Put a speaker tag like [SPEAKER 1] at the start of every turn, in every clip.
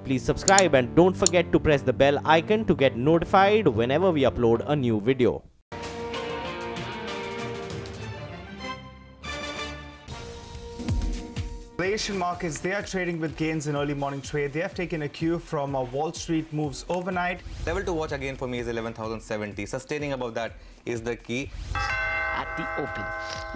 [SPEAKER 1] Please subscribe and don't forget to press the bell icon to get notified whenever we upload a new video.
[SPEAKER 2] The Asian markets, they are trading with gains in early morning trade. They have taken a cue from Wall Street moves overnight.
[SPEAKER 3] Level to watch again for me is 11,070. Sustaining above that is the key.
[SPEAKER 4] At the open.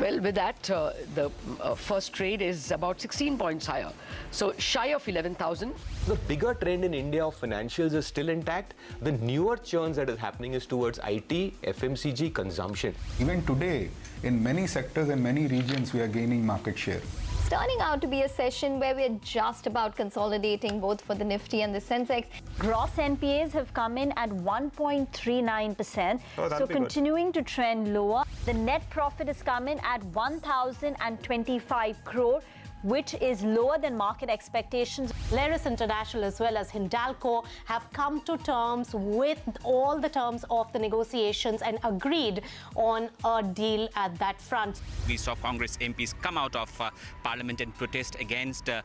[SPEAKER 4] Well, with that, the first trade is about 16 points higher. So shy of 11,000.
[SPEAKER 5] The bigger trend in India of financials is still intact. The newer churns that is happening is towards IT, FMCG, consumption.
[SPEAKER 6] Even today, in many sectors and many regions, we are gaining market share.
[SPEAKER 7] It's turning out to be a session where we're just about consolidating both for the Nifty and the Sensex.
[SPEAKER 8] Gross NPAs have come in at 1.39%, so continuing to trend lower. The net profit has come in at 1,025 crore, which is lower than market expectations.
[SPEAKER 9] Aleris International as well as Hindalco have come to terms with all the terms of the negotiations and agreed on a deal at that front.
[SPEAKER 10] We saw Congress MPs come out of Parliament and protest against the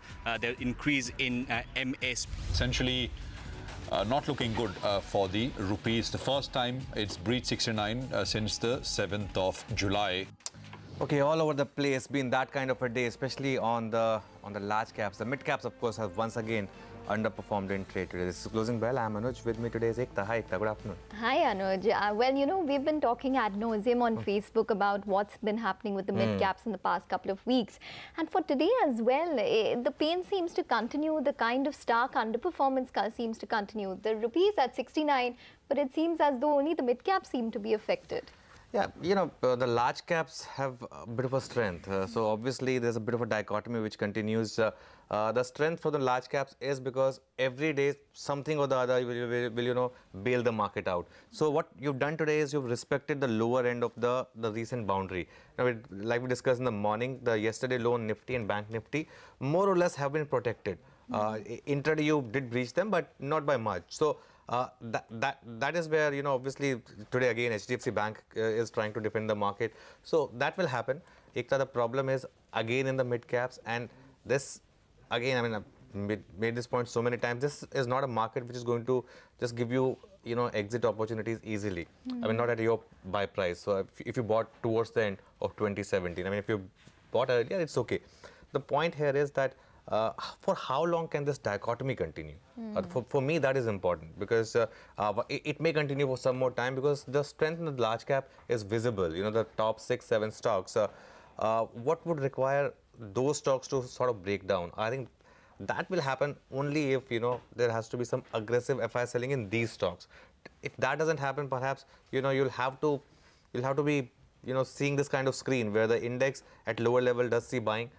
[SPEAKER 10] increase in MS.
[SPEAKER 11] Essentially, not looking good for the rupees. The first time it's breached 69 since the 7th of July.
[SPEAKER 3] Okay, all over the place, been that kind of a day, especially on the large caps. The mid caps, of course, have once again underperformed in trade today. This is Closing Bell. I'm Anuj. With me today is Ekta. Hi, Ekta. Good afternoon.
[SPEAKER 7] Hi, Anuj. Well, you know, we've been talking ad nauseum on Facebook about what's been happening with the mid caps in the past couple of weeks. And for today as well, the pain seems to continue. The kind of stark underperformance seems to continue. The rupees at 69, but it seems as though only the mid caps seem to be affected.
[SPEAKER 3] Yeah, you know, the large caps have a bit of a strength. So obviously, there's a bit of a dichotomy which continues. The strength for the large caps is because every day something or the other will you know, bail the market out. So what you've done today is you've respected the lower end of the recent boundary. Now, like we discussed in the morning, the yesterday low on Nifty and Bank Nifty more or less have been protected. Intraday you did breach them, but not by much. So that is where, you know, obviously today again HDFC Bank is trying to defend the market. So that will happen. Ekta, the problem is again in the mid caps, and this again, I mean, I've made this point so many times. This is not a market which is going to just give you, you know, exit opportunities easily. I mean, not at your buy price. So if you bought towards the end of 2017, I mean, if you bought earlier, it's okay. The point here is that for how long can this dichotomy continue? For me, that is important, because it may continue for some more time, because the strength in the large cap is visible. You know, the top 6-7 stocks. What would require those stocks to sort of break down? I think that will happen only if, you know, there has to be some aggressive FI selling in these stocks. If that doesn't happen, perhaps, you know, you'll have to be, you know, seeing this kind of screen where the index at lower level does see buying.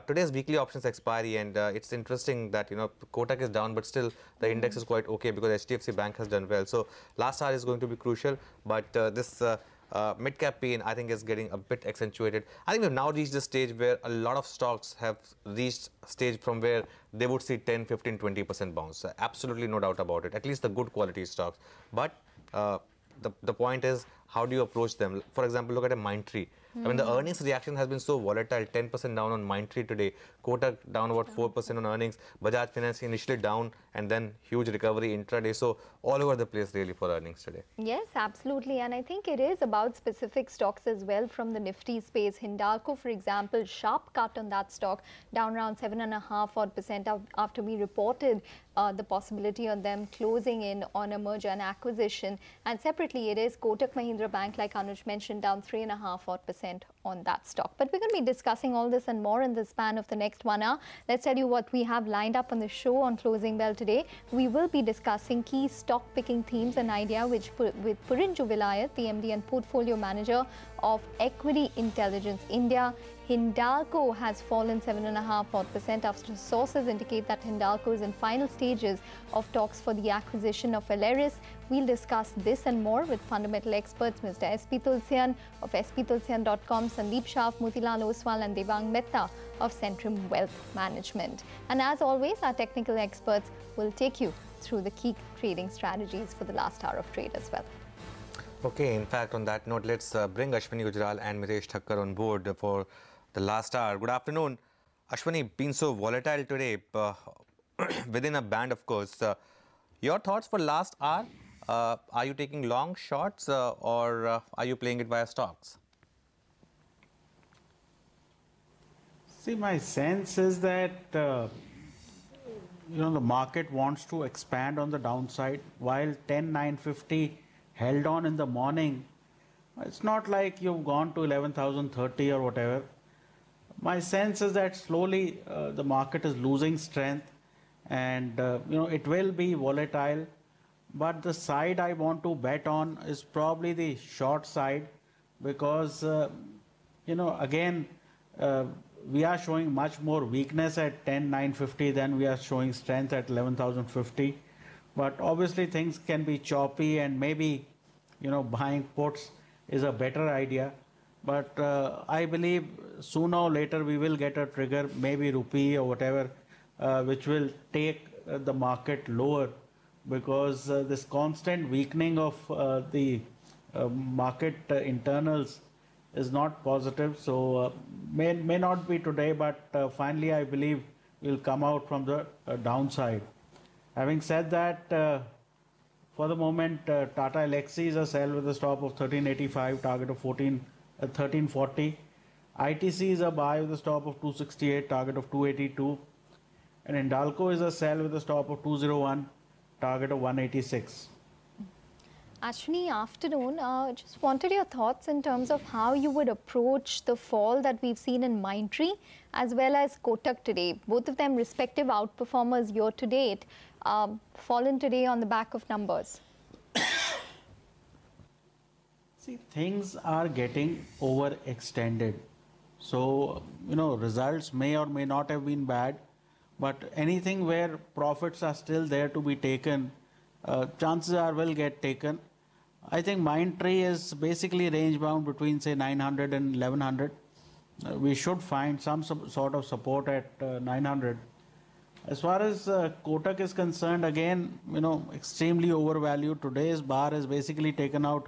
[SPEAKER 3] Today's weekly options expiry, and it's interesting that, you know, Kotak is down, but still the index is quite okay because HDFC Bank has done well. So last hour is going to be crucial, but this mid-cap pain, I think, is getting a bit accentuated. I think we've now reached the stage where a lot of stocks have reached stage from where they would see 10, 15, 20% bounce. Absolutely no doubt about it, at least the good quality stocks. But the point is, how do you approach them? For example, look at a Mindtree. I mean, the earnings reaction has been so volatile. 10% down on Mindtree today. Kotak down about 4% on earnings. Bajaj Finance initially down and then huge recovery intraday. So all over the place really for earnings today.
[SPEAKER 7] Yes, absolutely. And I think it is about specific stocks as well from the Nifty space. Hindalco, for example, sharp cut on that stock, down around 7.5% after we reported the possibility on them closing in on a merger and acquisition. And separately, it is Kotak Mahindra Bank, like Anuj mentioned, down 3.5% on that stock. But we're going to be discussing all this and more in the span of the next 1 hour. Let's tell you what we have lined up on the show on Closing Bell today. We will be discussing key stock picking themes and idea with Purin Juvilayat, the MD and Portfolio Manager of Equity Intelligence India. Hindalco has fallen 7.5% after sources indicate that Hindalco is in final stages of talks for the acquisition of Aleris. We'll discuss this and more with fundamental experts Mr. S.P. Tulsian of sptulsian.com, Sandeep Shah of Motilal Oswal, and Devang Mehta of Centrum Wealth Management. And as always, our technical experts will take you through the key trading strategies for the last hour of trade as well.
[SPEAKER 3] Okay, in fact, on that note, let's bring Ashwini Gujral and Mitesh Thakkar on board for the last hour. Good afternoon. Ashwini, been so volatile today. within a band, of course. Your thoughts for last hour? Are you taking long shots or are you playing it via stocks?
[SPEAKER 12] See, my sense is that the market wants to expand on the downside. While 10,950 held on in the morning, it's not like you've gone to 11,030 or whatever. My sense is that slowly the market is losing strength, and it will be volatile. But the side I want to bet on is probably the short side, because again, we are showing much more weakness at 10,950 than we are showing strength at 11,050. But obviously things can be choppy, and maybe buying puts is a better idea. But I believe sooner or later we will get a trigger, maybe rupee or whatever, which will take the market lower, because this constant weakening of the market internals is not positive. So may not be today, but finally I believe we'll come out from the downside. Having said that, for the moment, Tata Elxsi is a sell with a stop of 1385, target of 1340. ITC is a buy with a stop of 268, target of 282. And Hindalco is a sell with a stop of 201, target of 186.
[SPEAKER 7] Ashwini, afternoon. Just wanted your thoughts in terms of how you would approach the fall that we've seen in Mindtree as well as Kotak today. Both of them respective outperformers year to date, fallen today on the back of numbers.
[SPEAKER 12] See, things are getting overextended. So, results may or may not have been bad, but anything where profits are still there to be taken, chances are will get taken. I think Mindtree is basically range bound between say 900 and 1100. We should find some sort of support at 900. As far as Kotak is concerned, again, extremely overvalued. Today's bar has basically taken out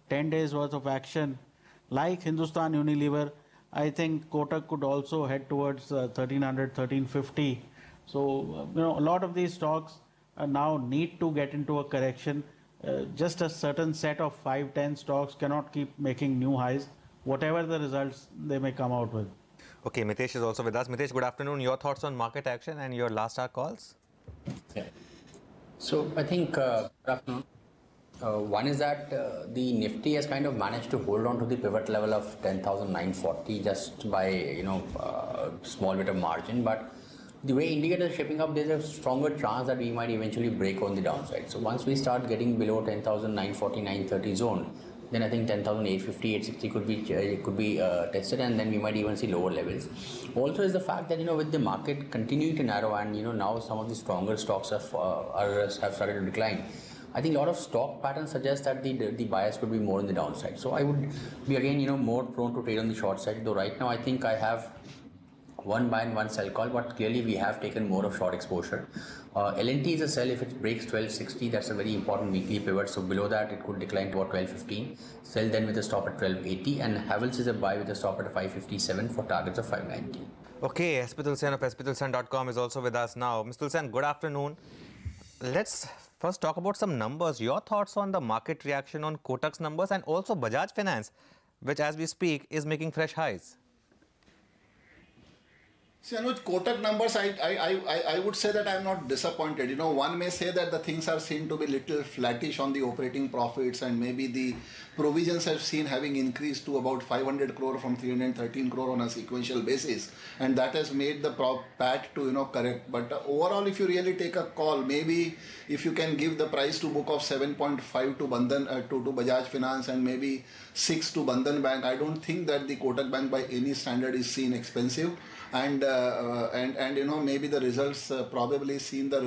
[SPEAKER 12] 10 days worth of action. Like Hindustan Unilever, I think Kotak could also head towards 1300, 1350. So, a lot of these stocks now need to get into a correction. Just a certain set of 5-10 stocks cannot keep making new highs, whatever the results they may come out with.
[SPEAKER 3] Okay, Mitesh is also with us. Mitesh, good afternoon. Your thoughts on market action and your last hour calls?
[SPEAKER 13] Yeah. So I think, good afternoon. One is that the Nifty has kind of managed to hold on to the pivot level of 10,940 just by, small bit of margin. But the way indicators are shaping up, there's a stronger chance that we might eventually break on the downside. So once we start getting below 10,940, 930 zone, then I think 10,850, 860 could be tested, and then we might even see lower levels. Also is the fact that, with the market continuing to narrow and, now some of the stronger stocks have started to decline, I think a lot of stock patterns suggest that the bias could be more on the downside. So I would be again, more prone to trade on the short side, though right now I think I have one buy and one sell call, but clearly we have taken more of short exposure. L&T is a sell if it breaks 1260. That's a very important weekly pivot. So below that, it could decline to about 1215. Sell then with a stop at 1280. And Havells is a buy with a stop at 557 for targets of 590.
[SPEAKER 3] Okay, Espitul Sen of espitalsen.com is also with us now. Mr. Sen, good afternoon. Let's first talk about some numbers. Your thoughts on the market reaction on Kotak's numbers and also Bajaj Finance, which as we speak is making fresh highs.
[SPEAKER 14] See, Anuj, Kotak numbers, I would say that I'm not disappointed. One may say that the things are seen to be little flattish on the operating profits, and maybe the provisions have seen having increased to about 500 crore from 313 crore on a sequential basis, and that has made the PAT to correct. But overall, if you really take a call, maybe if you can give the price to book of 7.5 to Bandhan to Bajaj Finance and maybe 6 to Bandhan Bank, I don't think that the Kotak Bank by any standard is seen expensive. And maybe the results probably seen the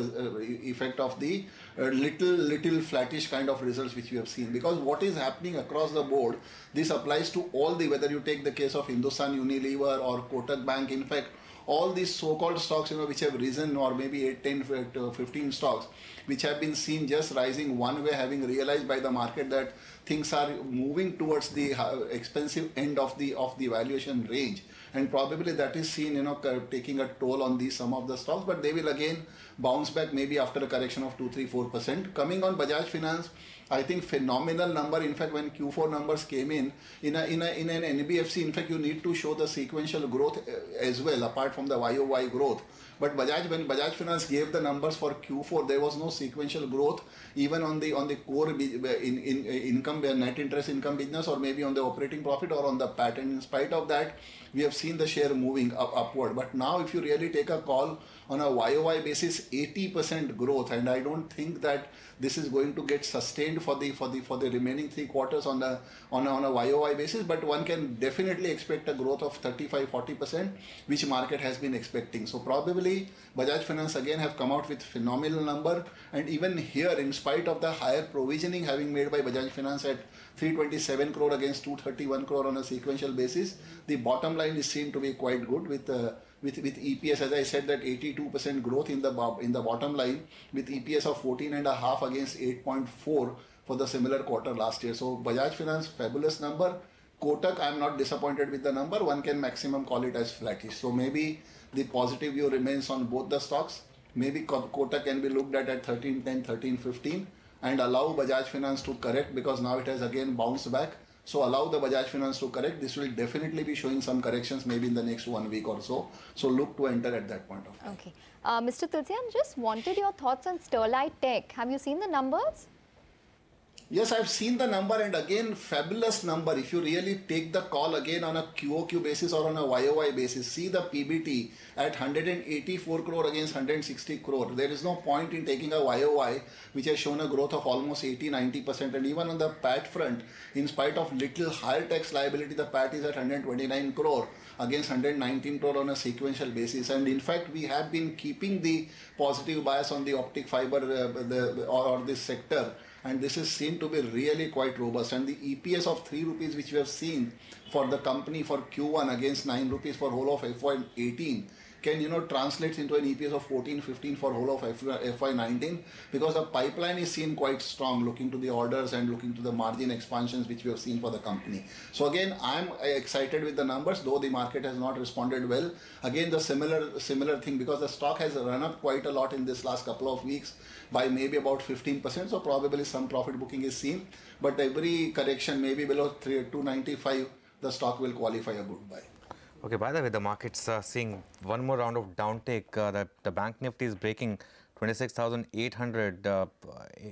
[SPEAKER 14] effect of the little flattish kind of results which we have seen, because what is happening across the board, this applies to all whether you take the case of Hindustan Unilever or Kotak Bank. In fact, all these so-called stocks which have risen, or maybe 8, 10, 15 stocks which have been seen just rising one way, having realized by the market that things are moving towards the expensive end of the valuation range. and probably that is seen, taking a toll on some of the stocks, but they will again bounce back maybe after a correction of 2-3-4%. Coming on Bajaj Finance, I think phenomenal number. In fact, when Q4 numbers came in an NBFC, in fact, you need to show the sequential growth as well, apart from the YOY growth. But when Bajaj Finance gave the numbers for Q4, there was no sequential growth even on the core income, net interest income business, or maybe on the operating profit or on the PAT. And in spite of that, we have seen the share moving upward. But now, if you really take a call on a YOY basis, 80% growth, and I don't think that this is going to get sustained for the remaining 3 quarters on a YOY basis, but one can definitely expect a growth of 35-40%, which market has been expecting. So probably Bajaj Finance again have come out with phenomenal number, and even here, in spite of the higher provisioning having made by Bajaj Finance at 327 crore against 231 crore on a sequential basis, the bottom line is seen to be quite good with EPS, as I said, that 82% growth in the bottom line, with EPS of 14.5 against 8.4 for the similar quarter last year. So Bajaj Finance, fabulous number. Kotak, I am not disappointed with the number. One can maximum call it as flattish. So maybe the positive view remains on both the stocks. Maybe Kotak can be looked at 13.10, 13.15, and allow Bajaj Finance to correct, because now it has again bounced back. So allow the Bajaj Finance to correct. This will definitely be showing some corrections maybe in the next 1 week or so. So look to enter at that point of time.
[SPEAKER 7] Okay. Mr. Tulsian, just wanted your thoughts on Sterlite Tech. Have you seen the numbers?
[SPEAKER 14] Yes, I've seen the number, and again, fabulous number. If you really take the call again on a QOQ basis or on a YOY basis, see the PBT at 184 crore against 160 crore. There is no point in taking a YOY, which has shown a growth of almost 80-90%. And even on the PAT front, in spite of little higher tax liability, the PAT is at 129 crore against 119 crore on a sequential basis. And in fact, we have been keeping the positive bias on the optic fiber or this sector. And this is seen to be really quite robust. And the EPS of 3 rupees, which we have seen for the company for Q1 against 9 rupees for whole of FY18, can translate into an EPS of 14-15 for whole of FY19, because the pipeline is seen quite strong, looking to the orders and looking to the margin expansions which we have seen for the company. So again, I'm excited with the numbers, though the market has not responded well. Again, the similar thing, because the stock has run up quite a lot in this last couple of weeks by maybe about 15%, so probably some profit booking is seen, but every correction maybe below 295, the stock will qualify a good buy.
[SPEAKER 3] Okay, by the way, the market's seeing one more round of downtake. The Bank Nifty is breaking 26,800.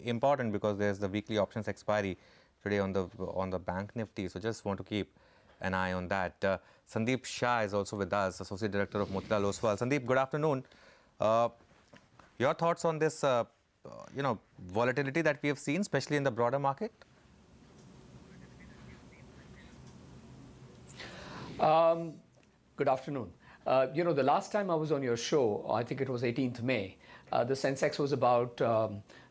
[SPEAKER 3] Important, because there's the weekly options expiry today on the Bank Nifty. So just want to keep an eye on that. Sandeep Shah is also with us, Associate Director of Motilal Oswal. Sandeep, good afternoon. Your thoughts on this, volatility that we have seen, especially in the broader market?
[SPEAKER 15] Good afternoon. The last time I was on your show, I think it was 18th May, the Sensex was about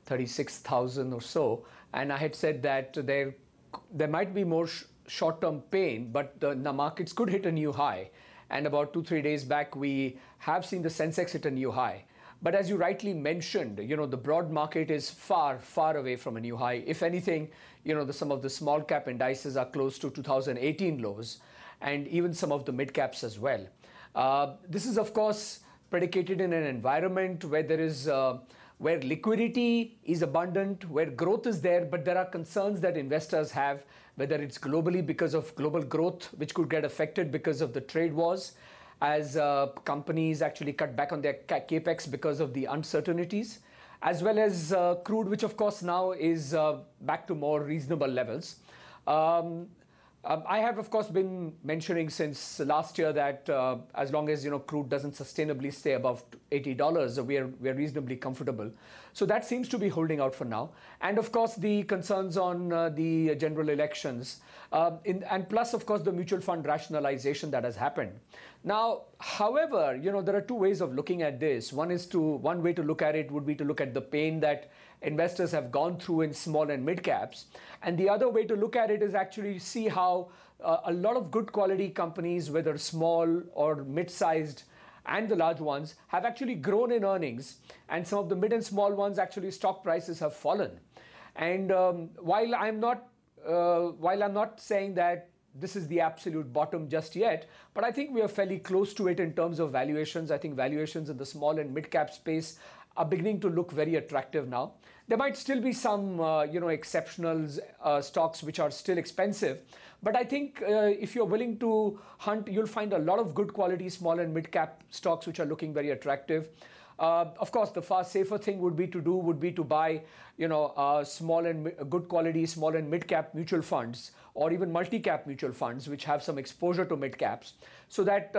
[SPEAKER 15] 36,000 or so, and I had said that there might be more short-term pain, but the markets could hit a new high. And about 2-3 days back, we have seen the Sensex hit a new high. But as you rightly mentioned, the broad market is far, far away from a new high. If anything, some of the small cap indices are close to 2018 lows, and even some of the mid caps as well. This is, of course, predicated in an environment where where liquidity is abundant, where growth is there, but there are concerns that investors have, whether it's globally because of global growth, which could get affected because of the trade wars, as companies actually cut back on their capex because of the uncertainties, as well as crude, which of course now is back to more reasonable levels. I have, of course, been mentioning since last year that as long as crude doesn't sustainably stay above $80, we are reasonably comfortable. So that seems to be holding out for now. And of course, the concerns on the general elections, and plus, of course, the mutual fund rationalization that has happened. Now, however, there are two ways of looking at this. One way to look at it would be to look at the pain that investors have gone through in small and mid caps. And the other way to look at it is actually see how a lot of good quality companies, whether small or mid-sized and the large ones, have actually grown in earnings. And some of the mid and small ones, actually stock prices have fallen. And while I'm not saying that this is the absolute bottom just yet, but I think we are fairly close to it in terms of valuations. I think valuations in the small and mid-cap space are beginning to look very attractive now. There might still be some, exceptional stocks which are still expensive, but I think if you're willing to hunt, you'll find a lot of good quality small and mid-cap stocks which are looking very attractive. Of course, the far safer thing would be to buy, small and good quality small and mid-cap mutual funds, or even multi-cap mutual funds which have some exposure to mid-caps, so that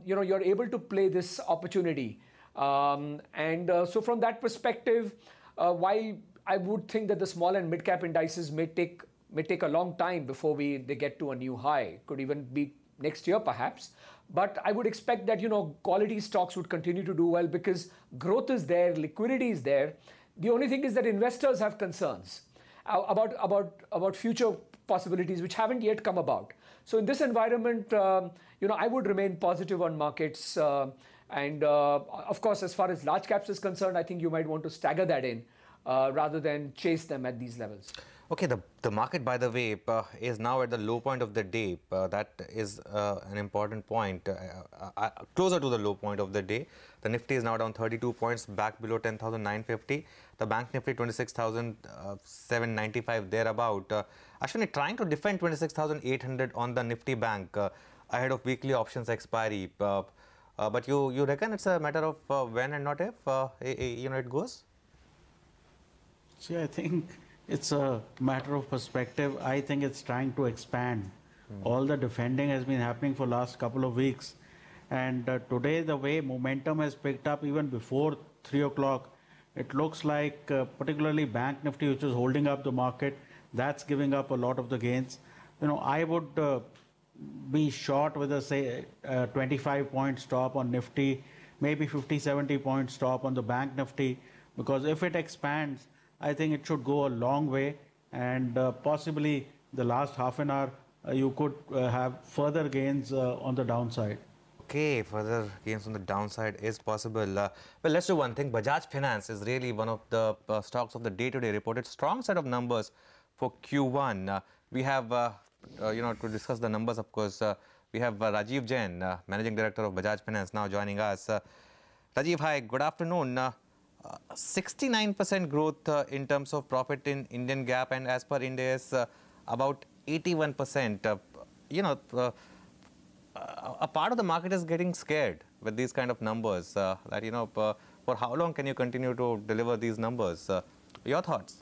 [SPEAKER 15] you're able to play this opportunity. So from that perspective, while I would think that the small and mid-cap indices may take a long time before they get to a new high, could even be next year perhaps. But I would expect that quality stocks would continue to do well because growth is there, liquidity is there. The only thing is that investors have concerns about future possibilities which haven't yet come about. So in this environment, I would remain positive on markets. Of course, as far as large caps is concerned, I think you might want to stagger that in rather than chase them at these levels.
[SPEAKER 3] Okay, the market, by the way, is now at the low point of the day. That is an important point. Closer to the low point of the day. The Nifty is now down 32 points, back below 10,950. The Bank Nifty 26,795 thereabout. Ashwini, trying to defend 26,800 on the Nifty Bank ahead of weekly options expiry. But you reckon it's a matter of when and not if it goes?
[SPEAKER 12] See, I think it's a matter of perspective. I think it's trying to expand. All the defending has been happening for last couple of weeks. And today, the way momentum has picked up even before 3 o'clock, it looks like particularly Bank Nifty, which is holding up the market, that's giving up a lot of the gains. I would be short with a, say, 25-point stop on Nifty, maybe 50-70 point stop on the Bank Nifty, because if it expands, I think it should go a long way, and possibly the last half an hour you could have further gains on the downside.
[SPEAKER 3] Okay, further gains on the downside is possible. Well, let's do one thing. Bajaj Finance is really one of the stocks of the day today. Reported strong set of numbers for Q1. We have, to discuss the numbers, of course, we have Rajiv Jain, Managing Director of Bajaj Finance, now joining us. Rajiv, hi, good afternoon. 69% growth in terms of profit in Indian GAAP, and as per Indices, about 81%. A part of the market is getting scared with these kind of numbers. For how long can you continue to deliver these numbers? Your thoughts?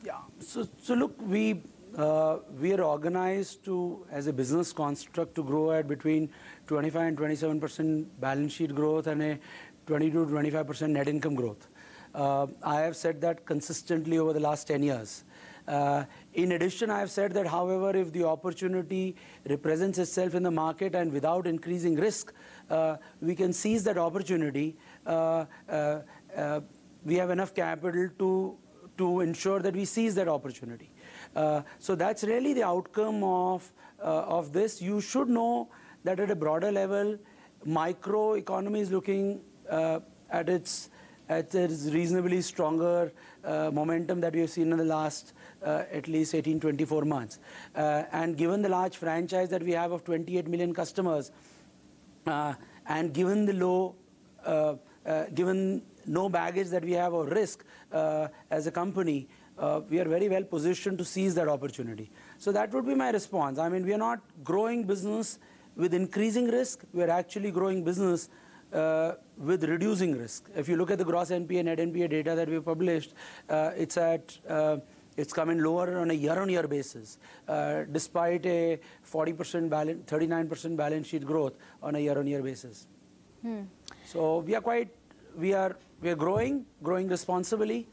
[SPEAKER 16] Yeah. So look, we are organized to, as a business construct, to grow at between 25 and 27% balance sheet growth and a 20 to 25% net income growth. I have said that consistently over the last 10 years. In addition, I have said that, however, if the opportunity represents itself in the market and without increasing risk, we can seize that opportunity. We have enough capital to ensure that we seize that opportunity. So that's really the outcome of this. You should know that at a broader level, microeconomy is looking at its reasonably stronger momentum that we have seen in the last at least 18-24 months. And given the large franchise that we have of 28 million customers, and given the low, given no baggage that we have or risk as a company, we are very well positioned to seize that opportunity. So that would be my response. I mean, we are not growing business with increasing risk. We are actually growing business with reducing risk. If you look at the gross NPA, net NPA data that we published, it's coming lower on a year-on-year basis, despite a 39% balance sheet growth on a year-on-year basis. So we are growing responsibly,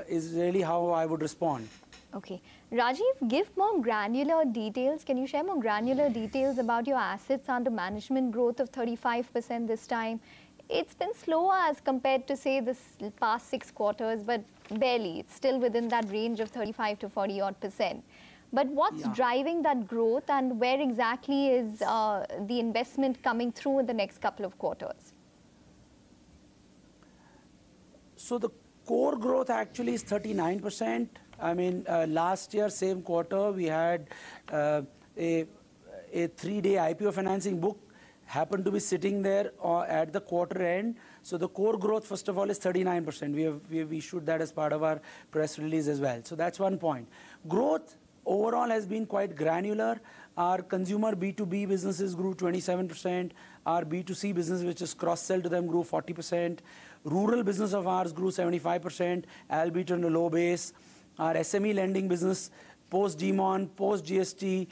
[SPEAKER 16] is really how I would respond.
[SPEAKER 7] Okay. Rajiv, give more granular details. Can you share more granular details about your assets under management growth of 35% this time? It's been slower as compared to, say, this past 6 quarters, but barely. It's still within that range of 35 to 40-odd%. But what's driving that growth, and where exactly is the investment coming through in the next couple of quarters?
[SPEAKER 16] So the core growth actually is 39%. I mean, last year, same quarter, we had a 3-day IPO financing book happened to be sitting there at the quarter end. So the core growth, first of all, is 39%. We have issued that as part of our press release as well. So that's one point. Growth overall has been quite granular. Our consumer B2B businesses grew 27%. Our B2C business, which is cross-sell to them, grew 40%. Rural business of ours grew 75%, albeit on a low base. Our SME lending business, post-Demon, post-GST,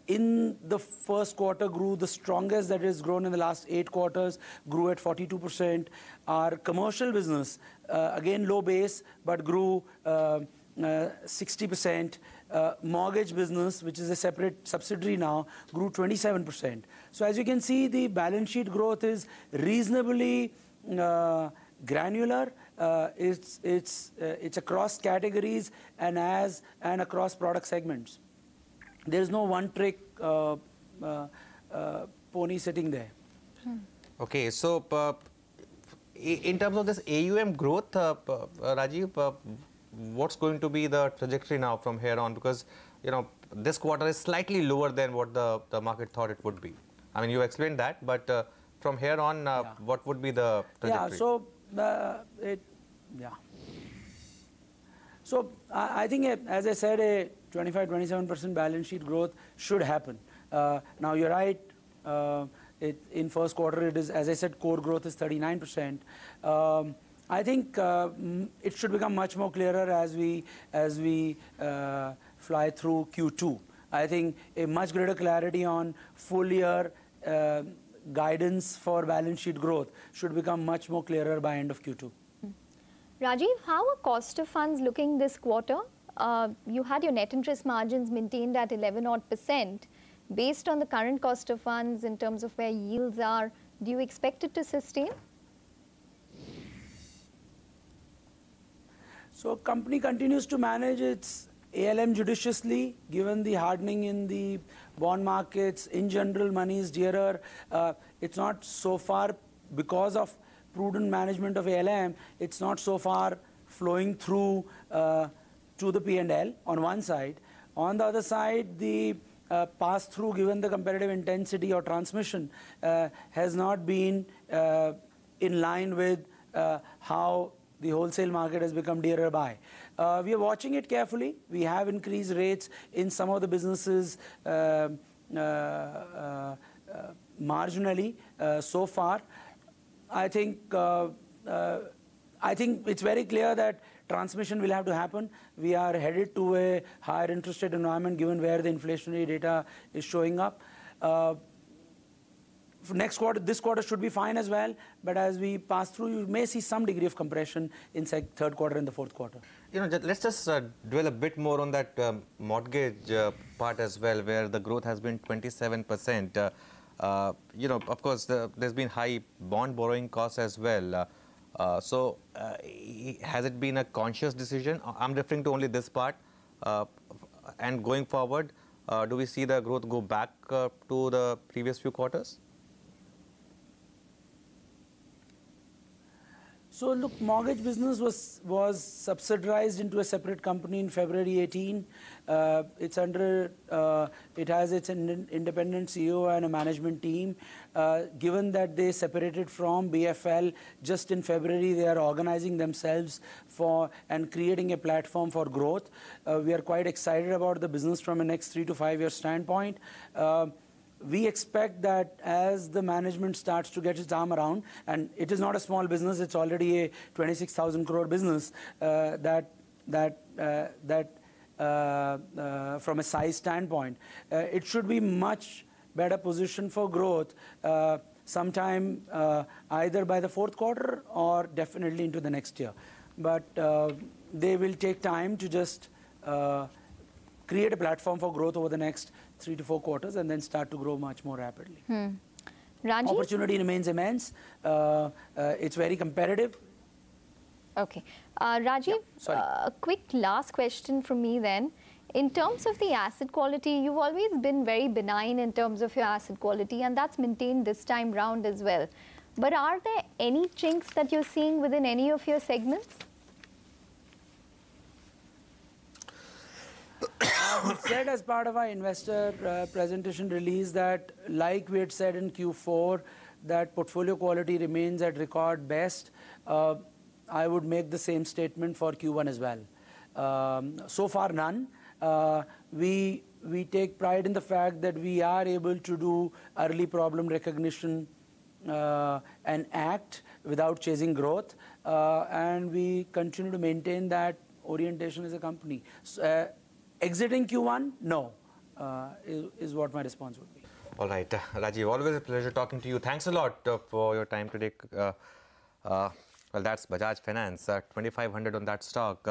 [SPEAKER 16] in the first quarter grew the strongest that has grown in the last 8 quarters, grew at 42%. Our commercial business, again low base, but grew 60%. Mortgage business, which is a separate subsidiary now, grew 27%. So as you can see, the balance sheet growth is reasonably granular. It's across categories and across product segments. There is no one trick pony sitting there.
[SPEAKER 3] Okay, so in terms of this AUM growth, Rajiv, what's going to be the trajectory now from here on? Because this quarter is slightly lower than what the market thought it would be. I mean, you explained that, but from here on, what would be the trajectory?
[SPEAKER 16] Yeah, so So I think, as I said, a 25-27% balance sheet growth should happen. Now you're right. In first quarter, it is, as I said, core growth is 39%. I think it should become much more clearer as we fly through Q2. I think a much greater clarity on full year guidance for balance sheet growth should become much more clearer by end of Q2.
[SPEAKER 7] Rajiv, how are cost of funds looking this quarter? You had your net interest margins maintained at 11% Based on the current cost of funds in terms of where yields are, do you expect it to sustain?
[SPEAKER 16] So company continues to manage its ALM judiciously, given the hardening in the bond markets. In general, money is dearer. It's not so far, because of prudent management of ALM, it's not so far flowing through to the P&L on one side. On the other side, the pass-through, given the competitive intensity or transmission, has not been in line with how the wholesale market has become dearer by. We are watching it carefully. We have increased rates in some of the businesses marginally so far. I think it's very clear that transmission will have to happen. We are headed to a higher interest rate environment given where the inflationary data is showing up. For next quarter, this quarter should be fine as well, but as we pass through, you may see some degree of compression in third quarter and the fourth quarter.
[SPEAKER 3] Let's just dwell a bit more on that mortgage part as well, where the growth has been 27%. Of course, there's been high bond borrowing costs as well. So has it been a conscious decision? I'm referring to only this part. And going forward, do we see the growth go back to the previous few quarters?
[SPEAKER 16] So look, mortgage business was subsidiarized into a separate company in February 18. It's under, it has its independent CEO and a management team. Given that they separated from BFL just in February, they are organizing themselves and creating a platform for growth. We are quite excited about the business from a next 3 to 5 year standpoint. We expect that as the management starts to get its arm around, and it is not a small business, it's already a 26,000 crore business, from a size standpoint, it should be much better position for growth sometime either by the fourth quarter or definitely into the next year. But they will take time to just create a platform for growth over the next 3 to 4 quarters and then start to grow much more rapidly.
[SPEAKER 7] Rajiv?
[SPEAKER 16] Opportunity remains immense. It's very competitive.
[SPEAKER 7] Okay. Rajiv, a quick last question from me then. In terms of the asset quality, you've always been very benign in terms of your asset quality, and that's maintained this time round as well. But are there any chinks that you're seeing within any of your segments?
[SPEAKER 16] said as part of our investor presentation release that, like we had said in Q4, that portfolio quality remains at record best. I would make the same statement for Q1 as well. So far, none. We take pride in the fact that we are able to do early problem recognition and act without chasing growth, and we continue to maintain that orientation as a company. So, exiting Q1, no, is what my response would be.
[SPEAKER 3] All right, Rajiv, always a pleasure talking to you. Thanks a lot for your time today. Well, that's Bajaj Finance, 2,500 on that stock.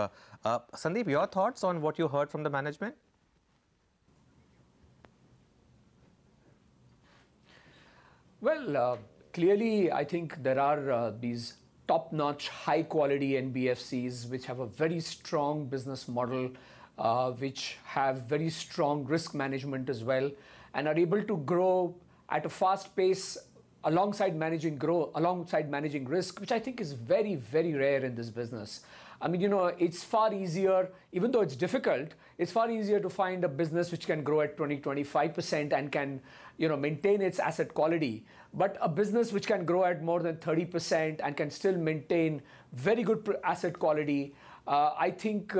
[SPEAKER 3] Sandeep, your thoughts on what you heard from the management?
[SPEAKER 15] Well, clearly, I think there are these top-notch, high-quality NBFCs which have a very strong business model, which have very strong risk management as well, and are able to grow at a fast pace alongside managing risk, which I think is very, very rare in this business. I mean, it's far easier, even though it's difficult, it's far easier to find a business which can grow at 20-25% and can, maintain its asset quality. But a business which can grow at more than 30% and can still maintain very good asset quality, I think,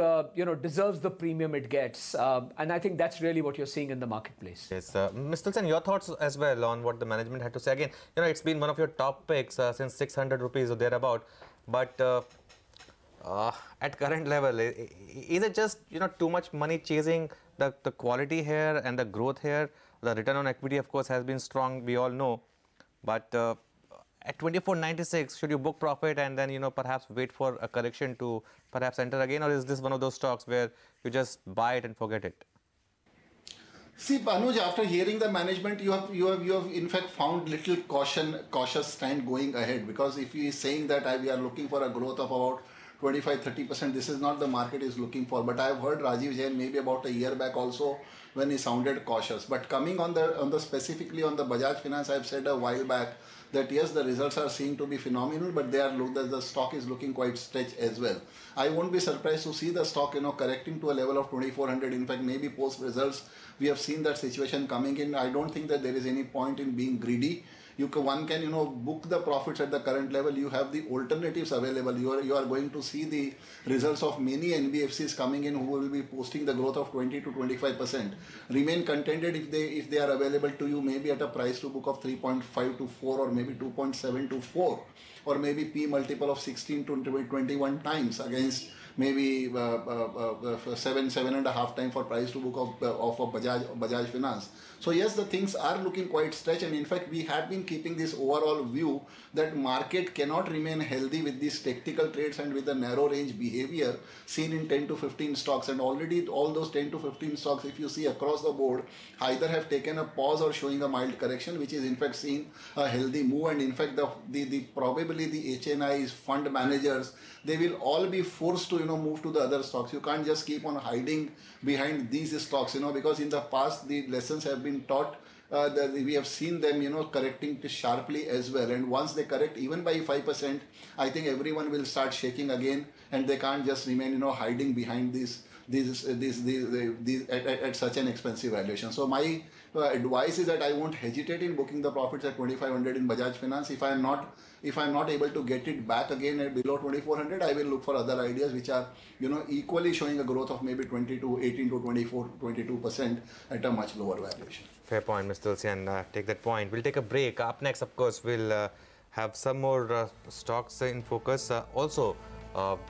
[SPEAKER 15] deserves the premium it gets. And I think that's really what you're seeing in the marketplace.
[SPEAKER 3] Yes, Mr. Sen, your thoughts as well on what the management had to say. Again, it's been one of your top picks since 600 rupees or thereabout. But at current level, is it just, too much money chasing the quality here and the growth here? The return on equity, of course, has been strong, we all know. But at 24.96, should you book profit and then, perhaps wait for a correction to perhaps enter again? Or is this one of those stocks where you just buy it and forget it?
[SPEAKER 14] See, Anuj, after hearing the management, you have in fact found little cautious stand going ahead, because if he is saying that we are looking for a growth of about 25-30%, this is not the market is looking for. But I have heard Rajiv Jain maybe about a year back also when he sounded cautious. But coming on the specifically on the Bajaj Finance, I have said a while back that yes, the results are seen to be phenomenal, but the stock is looking quite stretched as well. I won't be surprised to see the stock, correcting to a level of 2,400. In fact, maybe post results, we have seen that situation coming in. I don't think that there is any point in being greedy. One can, book the profits at the current level. You have the alternatives available. You are going to see the results of many NBFCs coming in who will be posting the growth of 20-25%. Remain contented if they are available to you, maybe at a price to book of 3.5 to 4 or maybe 2.7 to 4, or maybe P multiple of 16 to 21 times against maybe 7.5 times for price to book of Bajaj Finance. So yes, the things are looking quite stretched, and in fact we have been keeping this overall view that market cannot remain healthy with these tactical trades and with the narrow range behavior seen in 10 to 15 stocks. And already all those 10 to 15 stocks, if you see across the board, either have taken a pause or showing a mild correction, which is in fact seeing a healthy move. And in fact probably the HNIs, fund managers, they will all be forced to move to the other stocks. You can't just keep on hiding behind these stocks, because in the past the lessons have been taught. That we have seen them, correcting sharply as well. And once they correct even by 5%, I think everyone will start shaking again, and they can't just remain, hiding behind these at such an expensive valuation. So my advice is that I won't hesitate in booking the profits at 2,500 in Bajaj Finance. If I am not able to get it back again at below 2,400, I will look for other ideas which are, equally showing a growth of maybe 18 to 24, 22% at a much lower valuation.
[SPEAKER 3] Fair point, Mr. Sen. Take that point. We'll take a break. Up next, of course, we'll have some more stocks in focus. Also,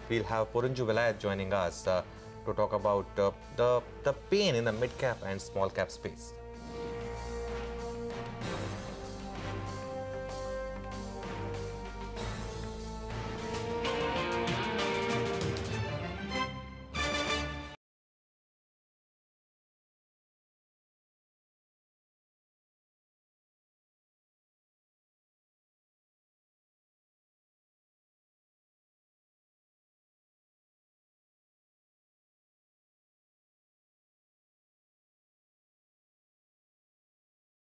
[SPEAKER 3] we'll have Porunju Velayat joining us to talk about the pain in the mid-cap and small-cap space.